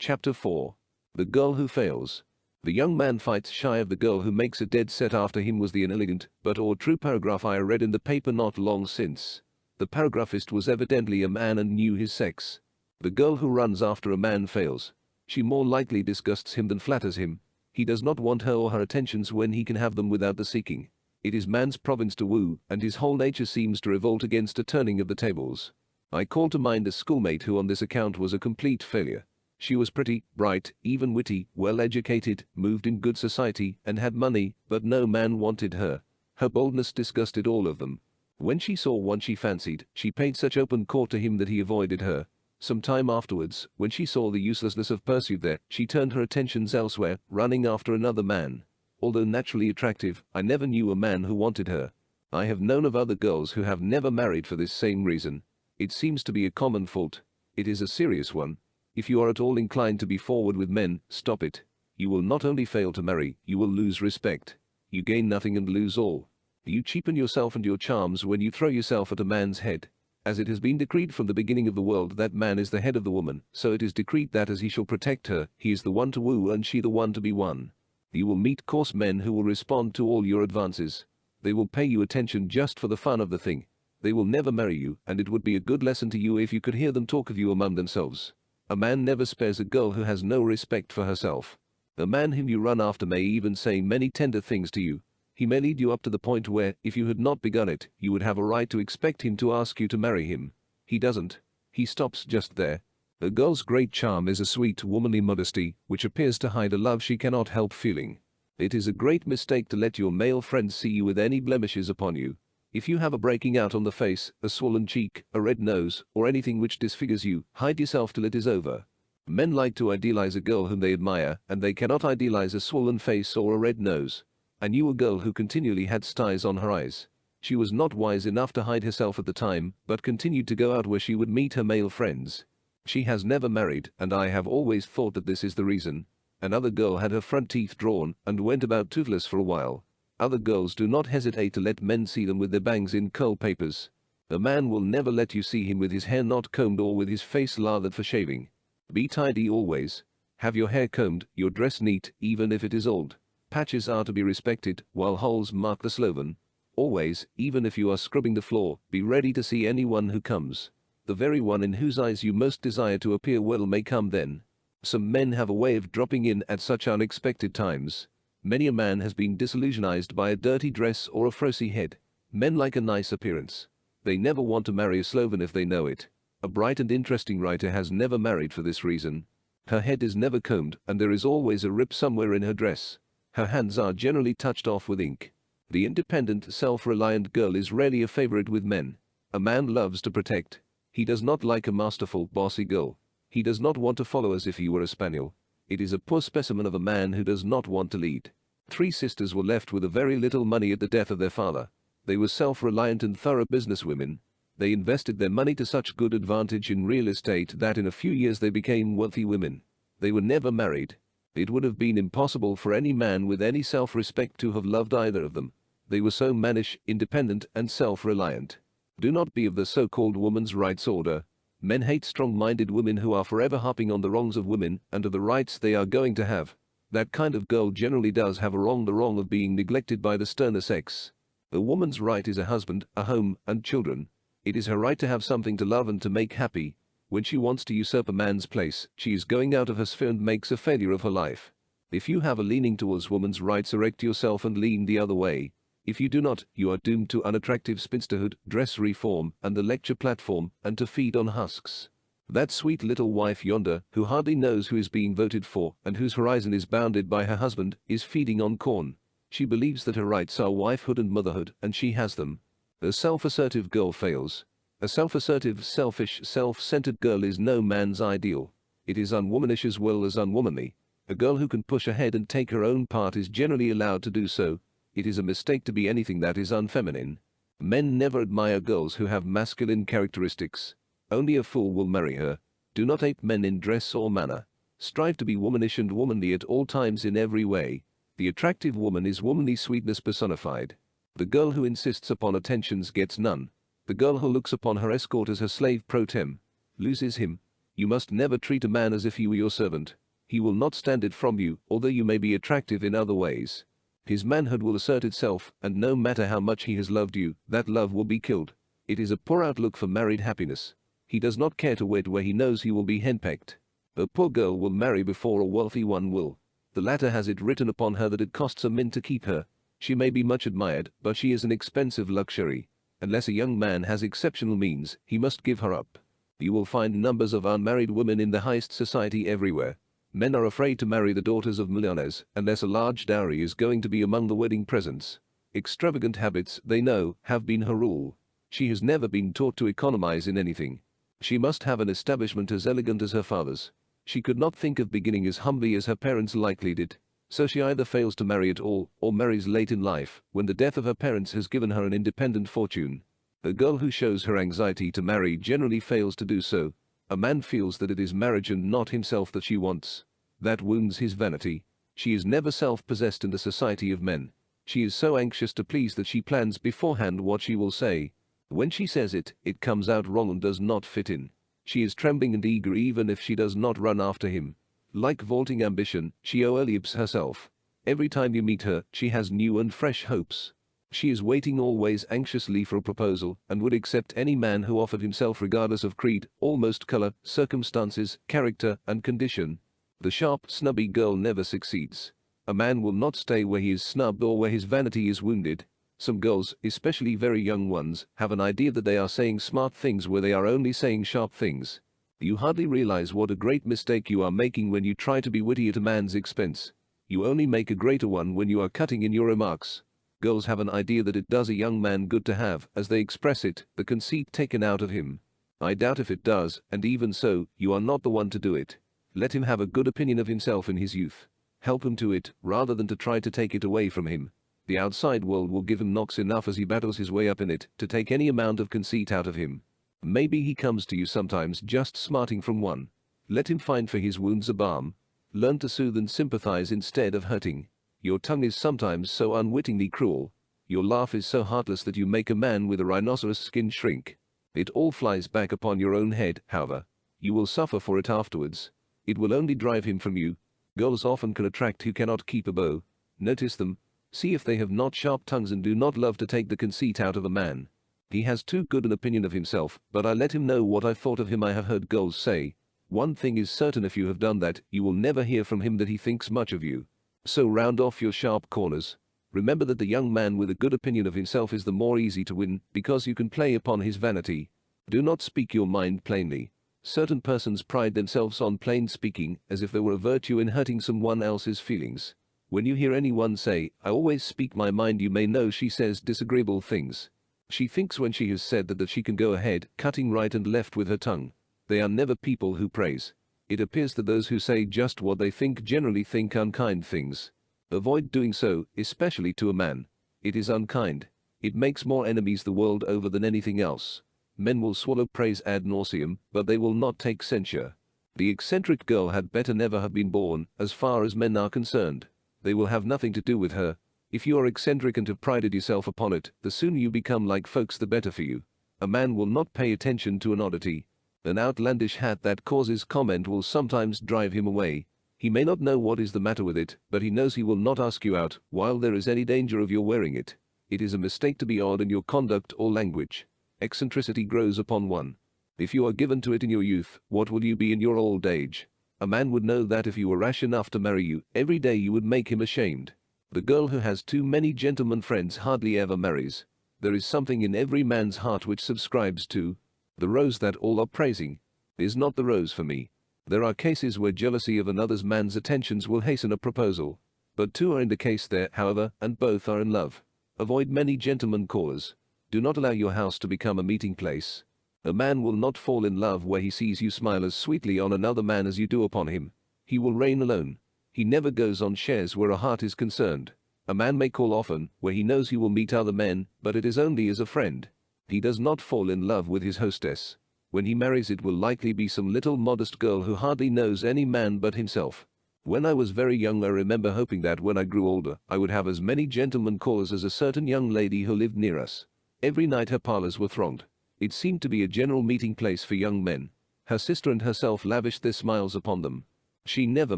Chapter 4. The Girl Who Fails. The young man fights shy of the girl who makes a dead set after him was the inelegant but or true paragraph I read in the paper not long since. The paragraphist was evidently a man and knew his sex. The girl who runs after a man fails. She more likely disgusts him than flatters him. He does not want her or her attentions when he can have them without the seeking. It is man's province to woo, and his whole nature seems to revolt against a turning of the tables. I call to mind a schoolmate who on this account was a complete failure. She was pretty, bright, even witty, well-educated, moved in good society, and had money, but no man wanted her. Her boldness disgusted all of them. When she saw one she fancied, she paid such open court to him that he avoided her. Some time afterwards, when she saw the uselessness of pursuit there, she turned her attentions elsewhere, running after another man. Although naturally attractive, I never knew a man who wanted her. I have known of other girls who have never married for this same reason. It seems to be a common fault. It is a serious one. If you are at all inclined to be forward with men, stop it. You will not only fail to marry, you will lose respect. You gain nothing and lose all. You cheapen yourself and your charms when you throw yourself at a man's head. As it has been decreed from the beginning of the world that man is the head of the woman, so it is decreed that as he shall protect her, he is the one to woo and she the one to be won. You will meet coarse men who will respond to all your advances. They will pay you attention just for the fun of the thing. They will never marry you, and it would be a good lesson to you if you could hear them talk of you among themselves. A man never spares a girl who has no respect for herself. The man whom you run after may even say many tender things to you. He may lead you up to the point where, if you had not begun it, you would have a right to expect him to ask you to marry him. He doesn't. He stops just there. A girl's great charm is a sweet, womanly modesty, which appears to hide a love she cannot help feeling. It is a great mistake to let your male friends see you with any blemishes upon you. If you have a breaking out on the face, a swollen cheek, a red nose, or anything which disfigures you, hide yourself till it is over. Men like to idealize a girl whom they admire, and they cannot idealize a swollen face or a red nose. I knew a girl who continually had styes on her eyes. She was not wise enough to hide herself at the time, but continued to go out where she would meet her male friends. She has never married, and I have always thought that this is the reason. Another girl had her front teeth drawn, and went about toothless for a while. Other girls do not hesitate to let men see them with their bangs in curl papers. A man will never let you see him with his hair not combed or with his face lathered for shaving. Be tidy always. Have your hair combed, your dress neat, even if it is old. Patches are to be respected, while holes mark the sloven. Always, even if you are scrubbing the floor, be ready to see anyone who comes. The very one in whose eyes you most desire to appear well may come then. Some men have a way of dropping in at such unexpected times. Many a man has been disillusionized by a dirty dress or a frosy head. Men like a nice appearance. They never want to marry a sloven if they know it. A bright and interesting writer has never married for this reason. Her head is never combed, and there is always a rip somewhere in her dress. Her hands are generally touched off with ink. The independent, self-reliant girl is rarely a favorite with men. A man loves to protect. He does not like a masterful, bossy girl. He does not want to follow as if he were a spaniel. It is a poor specimen of a man who does not want to lead. 3 sisters were left with a very little money at the death of their father. They were self-reliant and thorough businesswomen. They invested their money to such good advantage in real estate that in a few years they became wealthy women. They were never married. It would have been impossible for any man with any self-respect to have loved either of them. They were so mannish, independent, and self-reliant. Do not be of the so-called woman's rights order. Men hate strong-minded women who are forever harping on the wrongs of women and of the rights they are going to have. That kind of girl generally does have the wrong of being neglected by the sterner sex. A woman's right is a husband, a home, and children. It is her right to have something to love and to make happy. When she wants to usurp a man's place, she is going out of her sphere and makes a failure of her life. If you have a leaning towards woman's rights, erect yourself and lean the other way. If you do not, you are doomed to unattractive spinsterhood, dress reform, and the lecture platform, and to feed on husks. That sweet little wife yonder, who hardly knows who is being voted for, and whose horizon is bounded by her husband, is feeding on corn. She believes that her rights are wifehood and motherhood, and she has them. A self-assertive girl fails. A self-assertive, selfish, self-centered girl is no man's ideal. It is unwomanish as well as unwomanly. A girl who can push ahead and take her own part is generally allowed to do so. It is a mistake to be anything that is unfeminine. Men never admire girls who have masculine characteristics. Only a fool will marry her. Do not ape men in dress or manner. Strive to be womanish and womanly at all times in every way. The attractive woman is womanly sweetness personified. The girl who insists upon attentions gets none. The girl who looks upon her escort as her slave pro tem loses him. You must never treat a man as if he were your servant. He will not stand it from you, although you may be attractive in other ways. His manhood will assert itself, and no matter how much he has loved you, that love will be killed. It is a poor outlook for married happiness. He does not care to wait where he knows he will be henpecked. A poor girl will marry before a wealthy one will. The latter has it written upon her that it costs a mint to keep her. She may be much admired, but she is an expensive luxury. Unless a young man has exceptional means, he must give her up. You will find numbers of unmarried women in the highest society everywhere. Men are afraid to marry the daughters of millionaires unless a large dowry is going to be among the wedding presents. Extravagant habits, they know, have been her rule. She has never been taught to economize in anything. She must have an establishment as elegant as her father's. She could not think of beginning as humbly as her parents likely did. So she either fails to marry at all, or marries late in life, when the death of her parents has given her an independent fortune. A girl who shows her anxiety to marry generally fails to do so. A man feels that it is marriage and not himself that she wants. That wounds his vanity. She is never self-possessed in the society of men. She is so anxious to please that she plans beforehand what she will say. When she says it, it comes out wrong and does not fit in. She is trembling and eager even if she does not run after him. Like vaulting ambition, she overleaps herself. Every time you meet her, she has new and fresh hopes. She is waiting always anxiously for a proposal, and would accept any man who offered himself regardless of creed, almost color, circumstances, character, and condition. The sharp, snubby girl never succeeds. A man will not stay where he is snubbed or where his vanity is wounded. Some girls, especially very young ones, have an idea that they are saying smart things where they are only saying sharp things. You hardly realize what a great mistake you are making when you try to be witty at a man's expense. You only make a greater one when you are cutting in your remarks. Girls have an idea that it does a young man good to have, as they express it, the conceit taken out of him. I doubt if it does, and even so, you are not the one to do it. Let him have a good opinion of himself in his youth. Help him to it, rather than to try to take it away from him. The outside world will give him knocks enough as he battles his way up in it, to take any amount of conceit out of him. Maybe he comes to you sometimes just smarting from one. Let him find for his wounds a balm. Learn to soothe and sympathize instead of hurting. Your tongue is sometimes so unwittingly cruel. Your laugh is so heartless that you make a man with a rhinoceros skin shrink. It all flies back upon your own head, however. You will suffer for it afterwards. It will only drive him from you. Girls often can attract who cannot keep a bow. Notice them. See if they have not sharp tongues and do not love to take the conceit out of a man. He has too good an opinion of himself, but I let him know what I thought of him. I have heard girls say, one thing is certain, if you have done that, you will never hear from him that he thinks much of you. So round off your sharp corners. Remember that the young man with a good opinion of himself is the more easy to win, because you can play upon his vanity. Do not speak your mind plainly. Certain persons pride themselves on plain speaking, as if there were a virtue in hurting someone else's feelings. When you hear anyone say, I always speak my mind, you may know she says disagreeable things. She thinks when she has said that she can go ahead, cutting right and left with her tongue. They are never people who praise. It appears that those who say just what they think generally think unkind things. Avoid doing so, especially to a man. It is unkind. It makes more enemies the world over than anything else. Men will swallow praise ad nauseum, but they will not take censure. The eccentric girl had better never have been born, as far as men are concerned. They will have nothing to do with her. If you are eccentric and have prided yourself upon it, the sooner you become like folks the better for you. A man will not pay attention to an oddity. An outlandish hat that causes comment will sometimes drive him away. He may not know what is the matter with it, but he knows he will not ask you out while there is any danger of your wearing it. It is a mistake to be odd in your conduct or language. Eccentricity grows upon one. If you are given to it in your youth, what will you be in your old age? A man would know that if you were rash enough to marry you, every day you would make him ashamed. The girl who has too many gentlemen friends hardly ever marries. There is something in every man's heart which subscribes to the rose that all are praising is not the rose for me. There are cases where jealousy of another man's attentions will hasten a proposal. But two are in the case there, however, and both are in love. Avoid many gentlemen callers. Do not allow your house to become a meeting place. A man will not fall in love where he sees you smile as sweetly on another man as you do upon him. He will reign alone. He never goes on shares where a heart is concerned. A man may call often where he knows he will meet other men, but it is only as a friend. He does not fall in love with his hostess. When he marries, it will likely be some little modest girl who hardly knows any man but himself. When I was very young, I remember hoping that when I grew older, I would have as many gentlemen callers as a certain young lady who lived near us. Every night her parlors were thronged. It seemed to be a general meeting place for young men. Her sister and herself lavished their smiles upon them. She never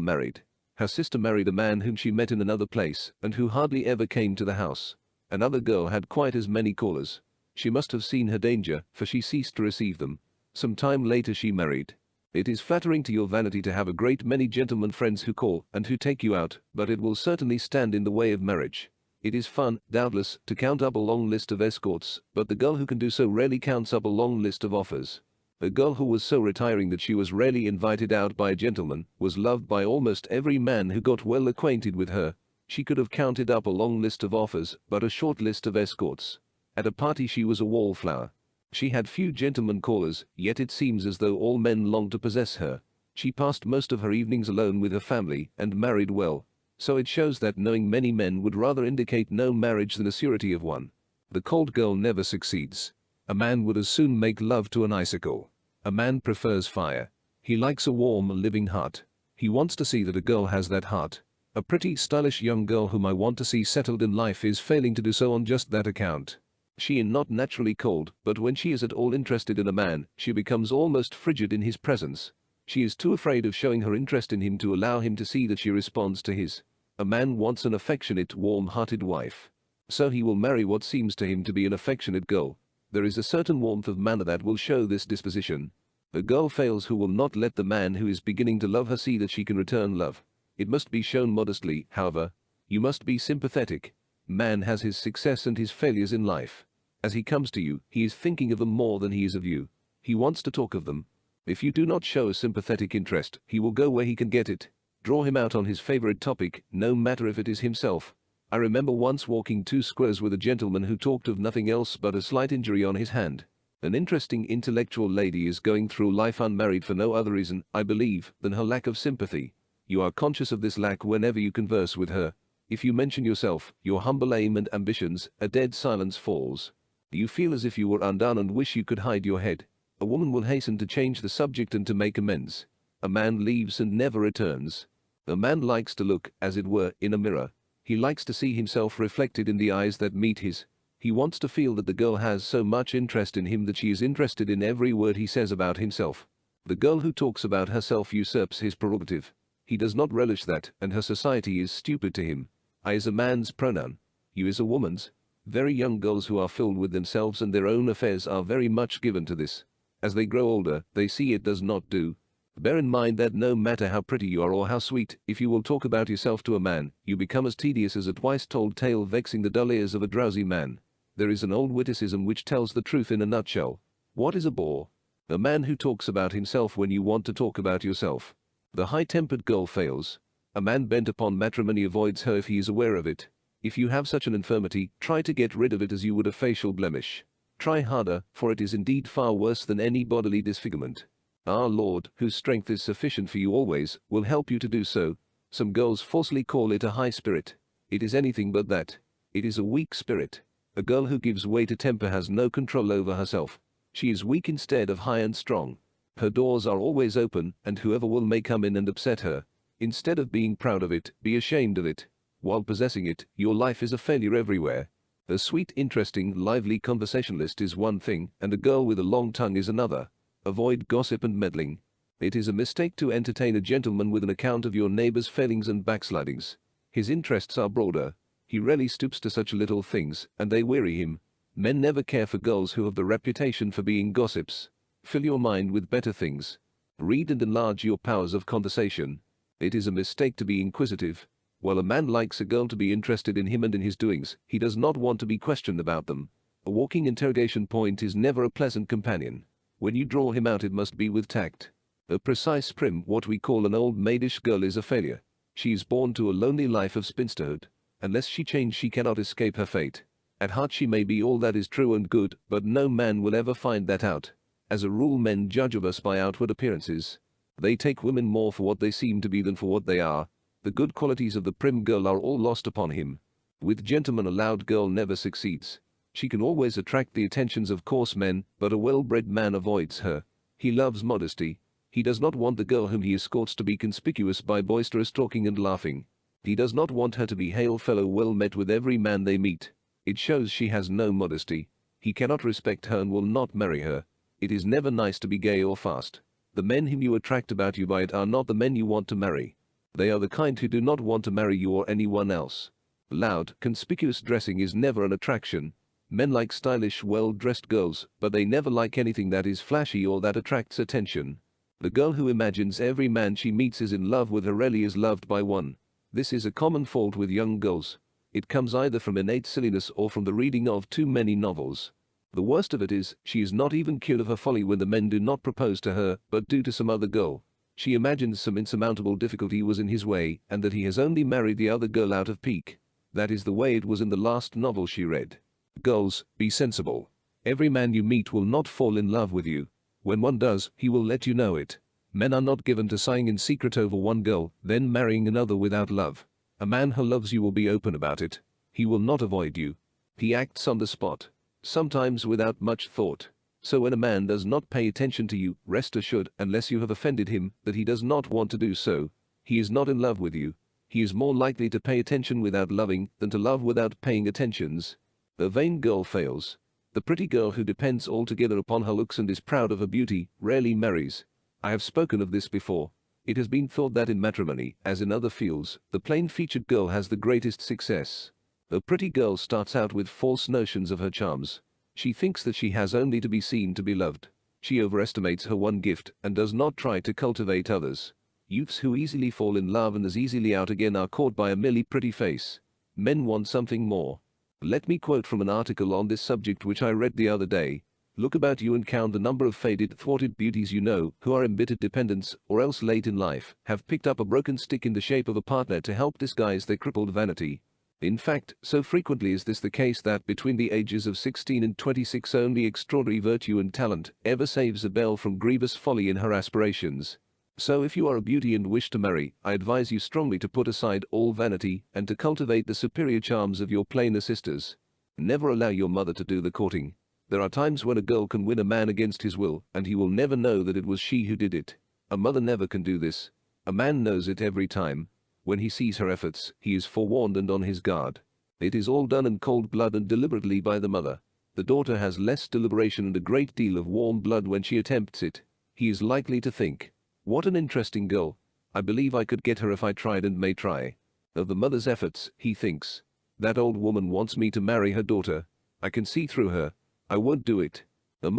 married. Her sister married a man whom she met in another place and who hardly ever came to the house. Another girl had quite as many callers. She must have seen her danger, for she ceased to receive them. Some time later she married. It is flattering to your vanity to have a great many gentlemen friends who call and who take you out, but it will certainly stand in the way of marriage. It is fun, doubtless, to count up a long list of escorts, but the girl who can do so rarely counts up a long list of offers. A girl who was so retiring that she was rarely invited out by a gentleman, was loved by almost every man who got well acquainted with her. She could have counted up a long list of offers, but a short list of escorts. At a party she was a wallflower. She had few gentlemen callers, yet it seems as though all men longed to possess her. She passed most of her evenings alone with her family, and married well. So it shows that knowing many men would rather indicate no marriage than a surety of one. The cold girl never succeeds. A man would as soon make love to an icicle. A man prefers fire. He likes a warm, living heart. He wants to see that a girl has that heart. A pretty, stylish young girl whom I want to see settled in life is failing to do so on just that account. She is not naturally cold, but when she is at all interested in a man, she becomes almost frigid in his presence. She is too afraid of showing her interest in him to allow him to see that she responds to his. A man wants an affectionate, warm-hearted wife. So he will marry what seems to him to be an affectionate girl. There is a certain warmth of manner that will show this disposition. A girl fails who will not let the man who is beginning to love her see that she can return love. It must be shown modestly, however. You must be sympathetic. Man has his success and his failures in life. As he comes to you, he is thinking of them more than he is of you. He wants to talk of them. If you do not show a sympathetic interest, he will go where he can get it. Draw him out on his favorite topic, no matter if it is himself. I remember once walking 2 squares with a gentleman who talked of nothing else but a slight injury on his hand. An interesting intellectual lady is going through life unmarried for no other reason, I believe, than her lack of sympathy. You are conscious of this lack whenever you converse with her. If you mention yourself, your humble aim and ambitions, a dead silence falls. You feel as if you were undone and wish you could hide your head. A woman will hasten to change the subject and to make amends. A man leaves and never returns. A man likes to look, as it were, in a mirror. He likes to see himself reflected in the eyes that meet his. He wants to feel that the girl has so much interest in him that she is interested in every word he says about himself. The girl who talks about herself usurps his prerogative. He does not relish that, and her society is stupid to him. I is a man's pronoun. You is a woman's. Very young girls who are filled with themselves and their own affairs are very much given to this. As they grow older, they see it does not do. Bear in mind that no matter how pretty you are or how sweet, if you will talk about yourself to a man, you become as tedious as a twice-told tale vexing the dull ears of a drowsy man. There is an old witticism which tells the truth in a nutshell. What is a bore? A man who talks about himself when you want to talk about yourself. The high-tempered girl fails. A man bent upon matrimony avoids her if he is aware of it. If you have such an infirmity, try to get rid of it as you would a facial blemish. Try harder, for it is indeed far worse than any bodily disfigurement. Our Lord, whose strength is sufficient for you always, will help you to do so. Some girls falsely call it a high spirit. It is anything but that. It is a weak spirit. A girl who gives way to temper has no control over herself. She is weak instead of high and strong. Her doors are always open, and whoever will may come in and upset her. Instead of being proud of it, be ashamed of it. While possessing it, your life is a failure everywhere. A sweet, interesting, lively conversationalist is one thing, and a girl with a long tongue is another. Avoid gossip and meddling. It is a mistake to entertain a gentleman with an account of your neighbor's failings and backslidings. His interests are broader. He rarely stoops to such little things, and they weary him. Men never care for girls who have the reputation for being gossips. Fill your mind with better things. Read and enlarge your powers of conversation. It is a mistake to be inquisitive. While a man likes a girl to be interested in him and in his doings, he does not want to be questioned about them. A walking interrogation point is never a pleasant companion. When you draw him out it must be with tact. A precise prim, what we call an old maidish girl is a failure. She is born to a lonely life of spinsterhood. Unless she change she cannot escape her fate. At heart she may be all that is true and good, but no man will ever find that out. As a rule men judge of us by outward appearances. They take women more for what they seem to be than for what they are. The good qualities of the prim girl are all lost upon him. With gentlemen a loud girl never succeeds. She can always attract the attentions of coarse men, but a well-bred man avoids her. He loves modesty. He does not want the girl whom he escorts to be conspicuous by boisterous talking and laughing. He does not want her to be hail fellow well met with every man they meet. It shows she has no modesty. He cannot respect her and will not marry her. It is never nice to be gay or fast. The men whom you attract about you by it are not the men you want to marry. They are the kind who do not want to marry you or anyone else. Loud, conspicuous dressing is never an attraction. Men like stylish, well-dressed girls, but they never like anything that is flashy or that attracts attention. The girl who imagines every man she meets is in love with her rarely is loved by one. This is a common fault with young girls. It comes either from innate silliness or from the reading of too many novels. The worst of it is, she is not even cured of her folly when the men do not propose to her, but do to some other girl. She imagines some insurmountable difficulty was in his way, and that he has only married the other girl out of pique. That is the way it was in the last novel she read. Girls, be sensible. Every man you meet will not fall in love with you. When one does, he will let you know it. Men are not given to sighing in secret over one girl, then marrying another without love. A man who loves you will be open about it. He will not avoid you. He acts on the spot, sometimes without much thought. So when a man does not pay attention to you, rest assured, unless you have offended him, that he does not want to do so. He is not in love with you. He is more likely to pay attention without loving than to love without paying attentions. The vain girl fails. The pretty girl who depends altogether upon her looks and is proud of her beauty rarely marries. I have spoken of this before. It has been thought that in matrimony, as in other fields, the plain-featured girl has the greatest success. The pretty girl starts out with false notions of her charms. She thinks that she has only to be seen to be loved. She overestimates her one gift and does not try to cultivate others. Youths who easily fall in love and as easily out again are caught by a merely pretty face. Men want something more. Let me quote from an article on this subject which I read the other day. Look about you and count the number of faded, thwarted beauties you know who are embittered dependents, or else late in life, have picked up a broken stick in the shape of a partner to help disguise their crippled vanity. In fact, so frequently is this the case that between the ages of 16 and 26 only extraordinary virtue and talent ever saves a belle from grievous folly in her aspirations. So if you are a beauty and wish to marry, I advise you strongly to put aside all vanity and to cultivate the superior charms of your plainer sisters. Never allow your mother to do the courting. There are times when a girl can win a man against his will, and he will never know that it was she who did it. A mother never can do this. A man knows it every time. When he sees her efforts, he is forewarned and on his guard. It is all done in cold blood and deliberately by the mother. The daughter has less deliberation and a great deal of warm blood when she attempts it. He is likely to think, "What an interesting girl. I believe I could get her if I tried and may try." Of the mother's efforts, he thinks, "That old woman wants me to marry her daughter. I can see through her. I won't do it."